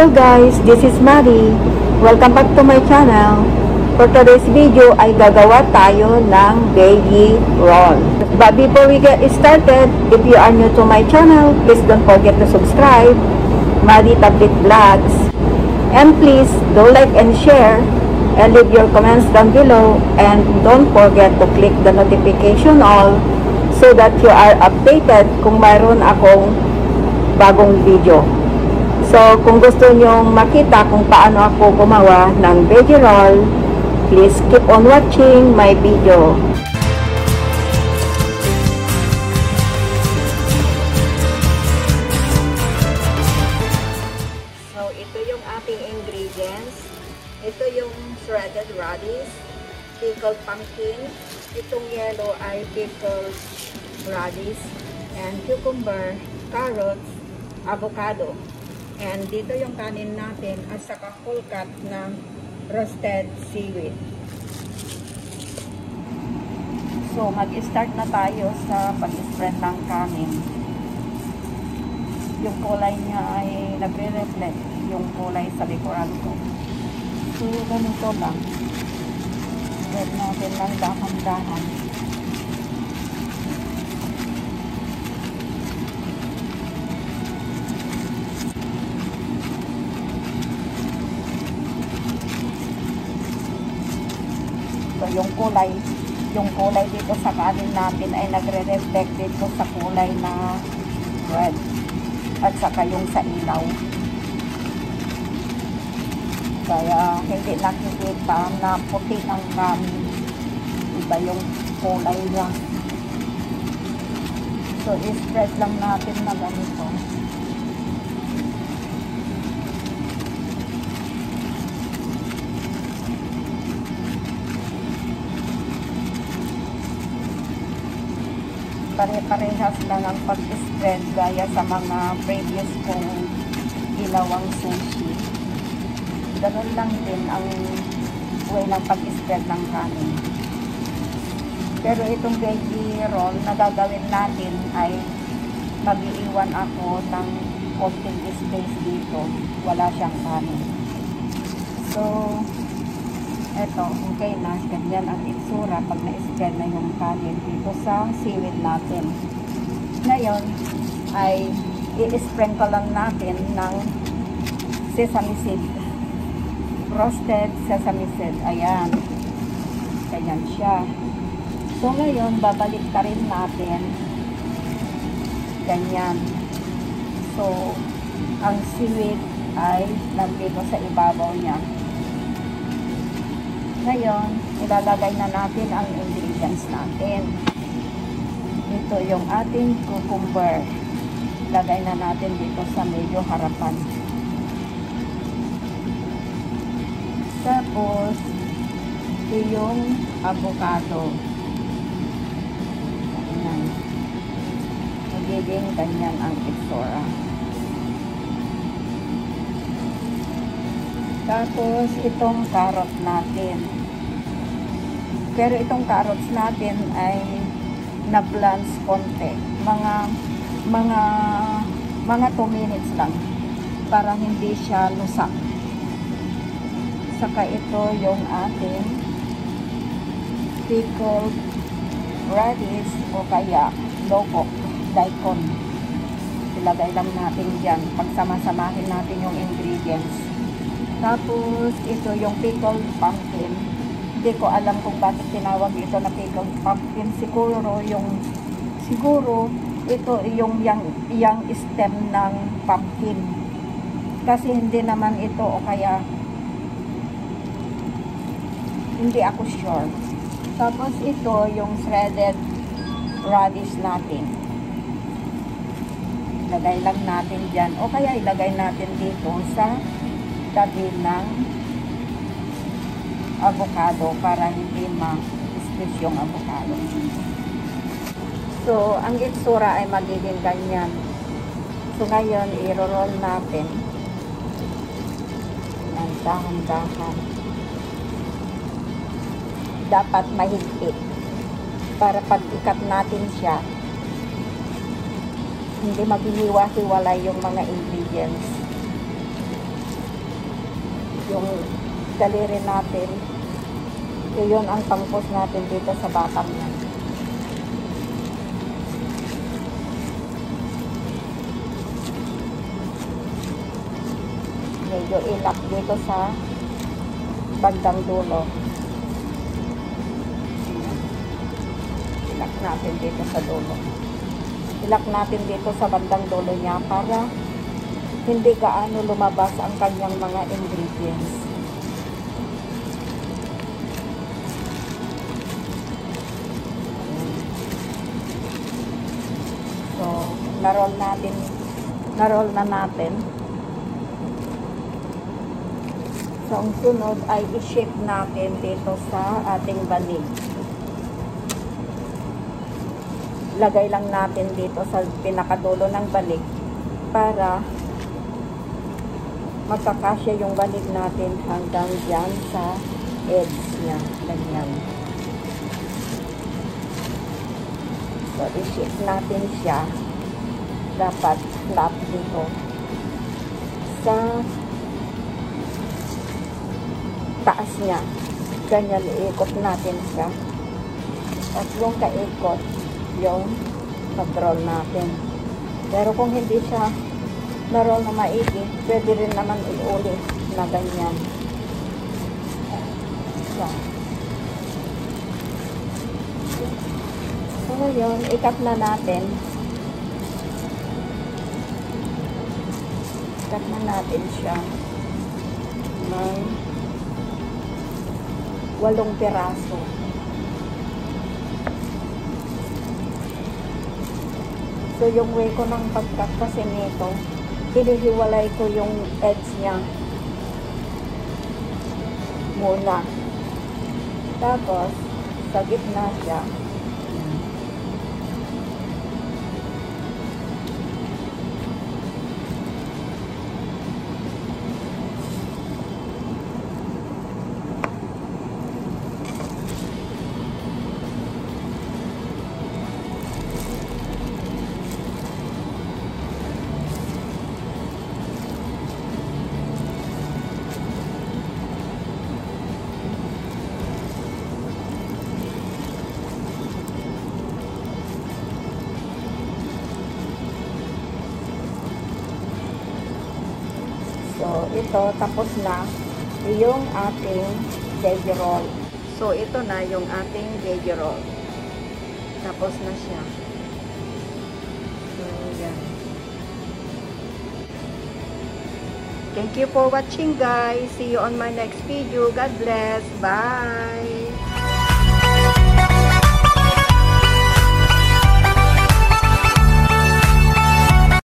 Hello guys, this is Marie. Welcome back to my channel. For today's video ay gagawa tayo ng veggie roll. But before we get started, if you are new to my channel, please don't forget to subscribe, Marie Tablet Vlogs. And please do like and share and leave your comments down below, and don't forget to click the notification all so that you are updated kung mayroon akong bagong video. So, kung gusto nyong makita kung paano ako gumawa ng veggie roll, please keep on watching my video. So, ito yung ating ingredients. Ito yung shredded radish, pickled pumpkin. Itong yellow ay pickled radish, and cucumber, carrots, avocado. And dito yung kanin natin at saka whole cut ng roasted seaweed. So, mag-start na tayo sa pag-spread ng kanin. Yung kulay niya ay nagre-reflect yung kulay sa likuran ko. So, ganito lang. Spread natin lang dahan-dahan. Yung kulay dito sa kanin natin ay nagre-reflect dito sa kulay na red at saka yung sa ilaw. Kaya hindi nakikita na puti ang kanin. Iba yung kulay niya. So, i-spread lang natin na ganito. Pare-parehas lang ang pag-spread gaya sa mga previous kong ginawang sushi. Ganun lang din ang way ng pag-spread ng kanin. Pero itong veggie roll na gagawin natin ay mag-iiwan ako ng konting space dito. Wala siyang kanin. So, eto, okay na. Ganyan ang itsura pag na-spread na yung kanin dito sa seaweed natin. Ngayon, ay i-sprinkle lang natin ng sesame seed. Roasted sesame seed. Ayan. Ganyan siya. So, ngayon, babalik ka rin natin. Ganyan. So, ang seaweed ay nandito sa ibabaw niya. Ngayon, ilalagay na natin ang ingredients natin. Ito yung ating cucumber. Lagay na natin dito sa medyo harapan. Tapos, ito yung avocado. Ayan. Magiging ganyan ang itsura. Tapos, itong carrot natin. Pero itong carrots natin ay na-blanch konti. Mga 2 minutes lang para hindi siya lusak. Saka ito yung ating pickled radish o kaya loko, daikon. Ilagay lang natin dyan. Pagsama-samahin natin yung ingredients. Tapos, ito yung pickled pumpkin. Hindi ko alam kung bakit tinawag ito na pickled pumpkin. Siguro, ito yung stem ng pumpkin. Kasi hindi naman ito o kaya hindi ako sure. Tapos, ito yung shredded radish natin. Ilagay lang natin dyan. O kaya ilagay natin dito sa tabi ng avocado para hindi ma-squeeze yung avocado. So, ang itsura ay magiging ganyan. So, ngayon, i-roll natin. Dahan-dahan. Dapat mahigpit para pag-ikat natin siya, hindi maghihiwa-hiwalay yung mga ingredients. yung daliri natin. Yun ang pang-post natin dito sa batang yan. Medyo ilak dito sa bandang dulo. Ilak natin dito sa dulo. Ilak natin dito sa bandang dulo niya para hindi gaano lumabas ang kanyang mga ingredients. So, na-roll na natin. So, ang sunod ay i-shape natin dito sa ating banig. Lagay lang natin dito sa pinakadulo ng banig para magkakasya yung banig natin hanggang dyan sa edge niya. Ganyan. So, i-shape natin siya. Dapat flat dito sa taas niya. Ganyan, iikot natin siya. At yung kaikot, yung pag-roll natin. Pero kung hindi siya na-roll na maigi, pwede rin naman iulit na ganyan. So, yun, ikat na natin. Ikat na natin siya ng 8 piraso. So, yung way ko ng pagkat kasi nito, hinihiwalay ko yung edge niya muna. Tapos, sa gitna siya. So, ito, tapos na yung ating veggie roll. So, ito na yung ating veggie roll. Tapos na siya. So, yan. Thank you for watching, guys. See you on my next video. God bless. Bye!